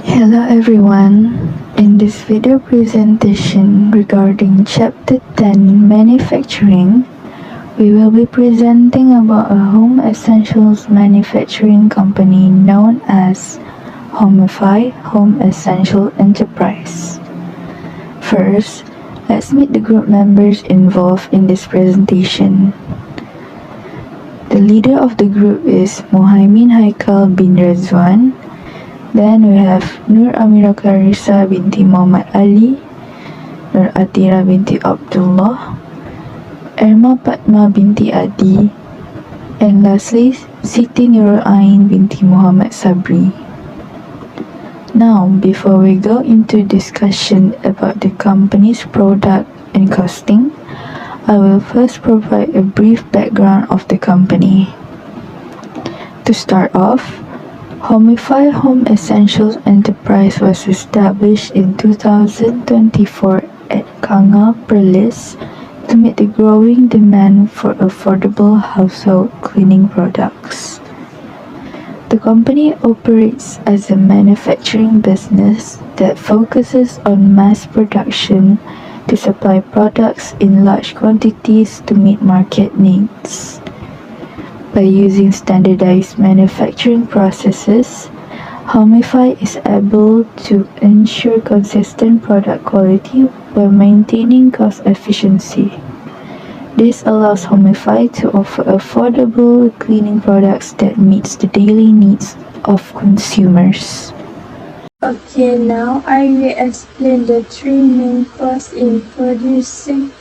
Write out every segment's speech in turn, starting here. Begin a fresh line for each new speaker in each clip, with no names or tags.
Hello everyone. In this video presentation regarding Chapter 10 Manufacturing, we will be presenting about a home essentials manufacturing company known as Homify Home Essential Enterprise. First, let's meet the group members involved in this presentation. The leader of the group is Muhaimin Haikal bin Razwan. Then we have Nur Amira Clarissa binti Muhammad Ali, Nur Atira binti Abdullah, Erma Fatma binti Adi, and lastly Siti Nurul Ain binti Muhammad Sabri. Now, before we go into discussion about the company's product and costing, I will first provide a brief background of the company. To start off, Homify Home Essentials Enterprise was established in 2024 at Kanga, Perlis to meet the growing demand for affordable household cleaning products. The company operates as a manufacturing business that focuses on mass production to supply products in large quantities to meet market needs. By using standardized manufacturing processes, Homify is able to ensure consistent product quality while maintaining cost efficiency. This allows Homify to offer affordable cleaning products that meets the daily needs of consumers.
Okay, now I will explain the three main costs in producing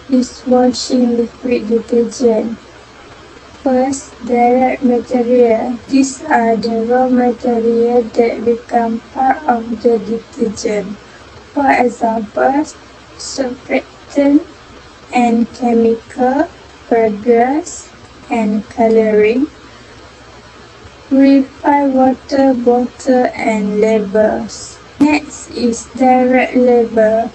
dishwashing liquid detergent. First, direct material. These are the raw material that become part of the detergent. For example, surfactant and chemical, fragrance and coloring, purified water bottle and labels. Next is direct labor.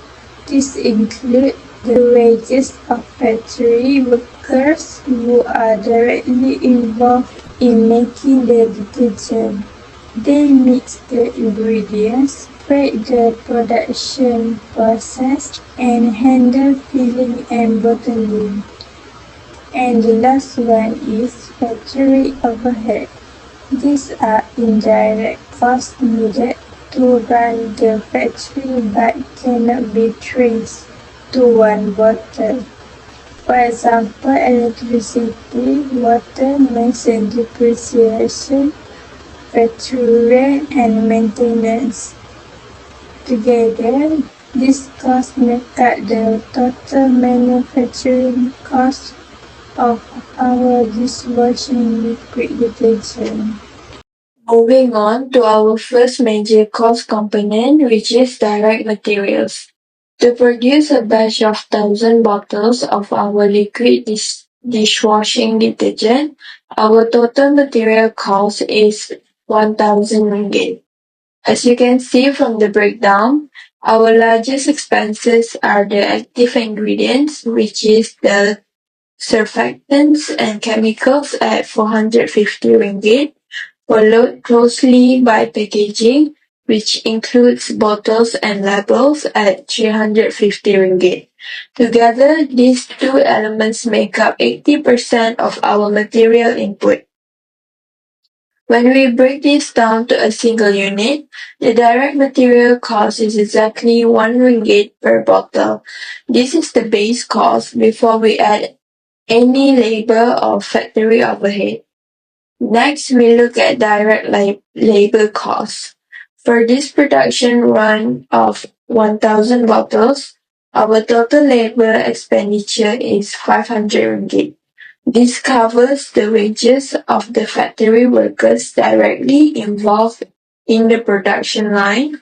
This includes the wages of factory workers who are directly involved in making the detergent. They mix the ingredients, spread the production process, and handle filling and bottling. And the last one is factory overhead. These are indirect costs needed to run the factory but cannot be traced to one bottle. For example, electricity, water, maintenance, depreciation, factory rent, and maintenance. Together, these costs make up the total manufacturing cost of our dishwashing liquid detergent.
Moving on to our first major cost component, which is direct materials. To produce a batch of 1,000 bottles of our liquid dishwashing detergent, our total material cost is 1,000 ringgit. As you can see from the breakdown, our largest expenses are the active ingredients, which is the surfactants and chemicals at 450 ringgit, followed closely by packaging, which includes bottles and labels at 350 ringgit. Together, these two elements make up 80% of our material input. When we break this down to a single unit, the direct material cost is exactly 1 ringgit per bottle. This is the base cost before we add any labor or factory overhead. Next, we look at direct labor costs. For this production run of 1,000 bottles, our total labor expenditure is 500 ringgit. This covers the wages of the factory workers directly involved in the production line,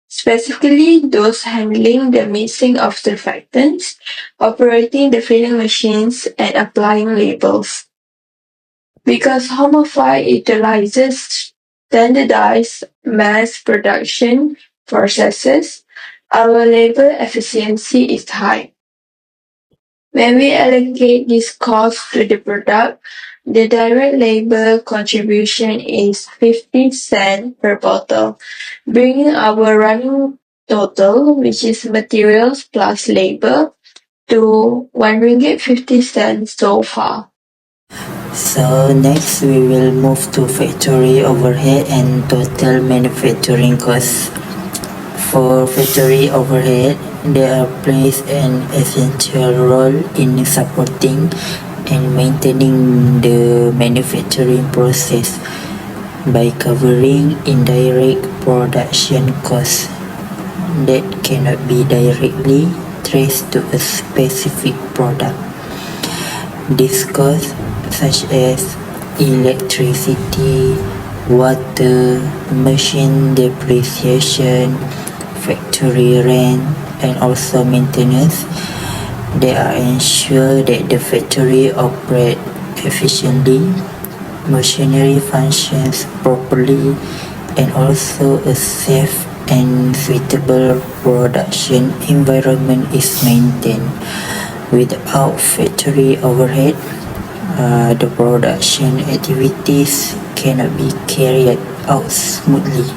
specifically those handling the mixing of surfactants, operating the filling machines, and applying labels. Because Homify utilizes standardized mass production processes, our labor efficiency is high. When we allocate this cost to the product, The direct labor contribution is 50 cents per bottle, bringing our running total, which is materials plus labor, to 1 ringgit 50 cents so far.
So next we will move to factory overhead and total manufacturing costs. For factory overhead, they are plays an essential role in supporting and maintaining the manufacturing process by covering indirect production costs that cannot be directly traced to a specific product. These costs, such as electricity, water, machine depreciation, factory rent, and also maintenance, they are ensure that the factory operate efficiently, machinery functions properly, and also a safe and suitable production environment is maintained. Without factory overhead, the production activities cannot be carried out smoothly,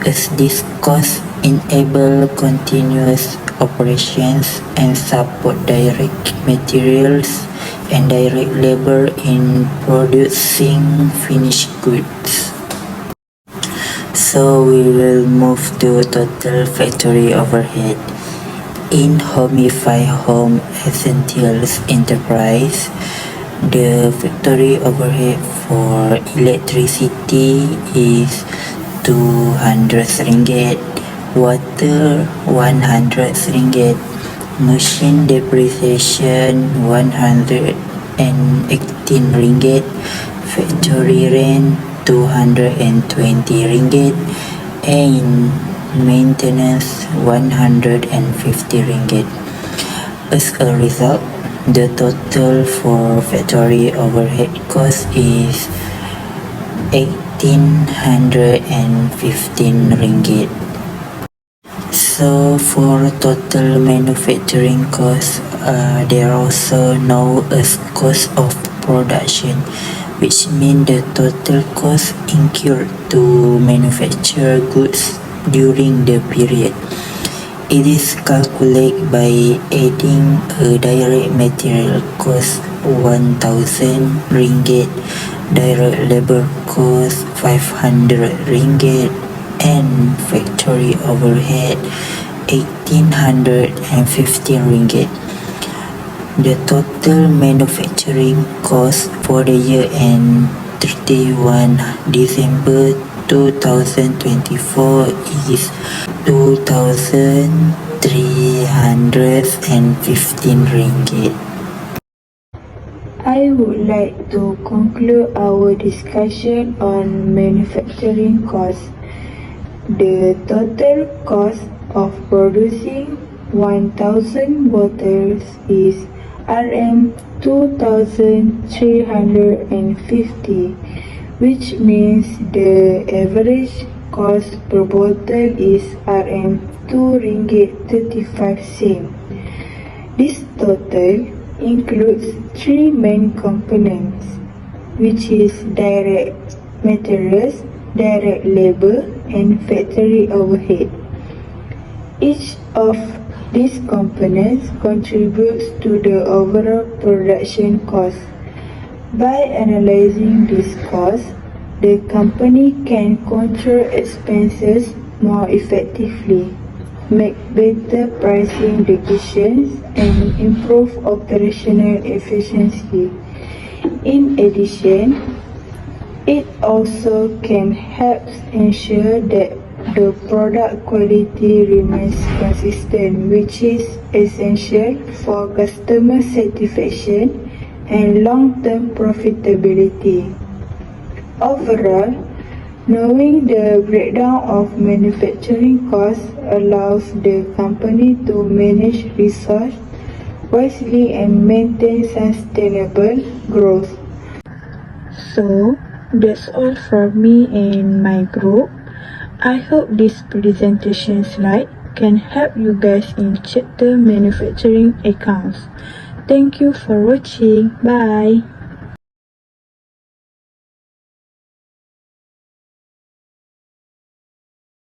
as this costs enable continuous operations and support direct materials and direct labor in producing finished goods. So we will move to total factory overhead. In Homify Home Essentials Enterprise, the factory overhead for electricity is 200 ringgit, water 100 ringgit, machine depreciation 118 ringgit, factory rent 220 ringgit, and maintenance 150 ringgit. As a result, the total for factory overhead cost is 1815 ringgit. So for total manufacturing costs, they are also known as cost of production, which means the total cost incurred to manufacture goods during the period. It is calculated by adding a direct material cost 1000 ringgit, direct labor cost 500 ringgit, and factory overhead 1850 ringgit. The total manufacturing cost for the year end 31 December 2024 is 2,315 ringgit.
I would like to conclude our discussion on manufacturing costs. The total cost of producing 1,000 bottles is Rm 2,350, which means the average cost per bottle is Rm 2 ringgit 35 cents. This total includes three main components, which is direct materials, direct labor, and factory overhead. Each of these components contributes to the overall production cost. By analyzing this cost, the company can control expenses more effectively, make better pricing decisions, and improve operational efficiency. In addition, it also can help ensure that the product quality remains consistent, which is essential for customer satisfaction and long-term profitability. Overall, knowing the breakdown of manufacturing costs allows the company to manage resources wisely and maintain sustainable growth. So, that's all from me and my group. I hope this presentation slide can help you guys in chapter manufacturing accounts. Thank you for watching. Bye.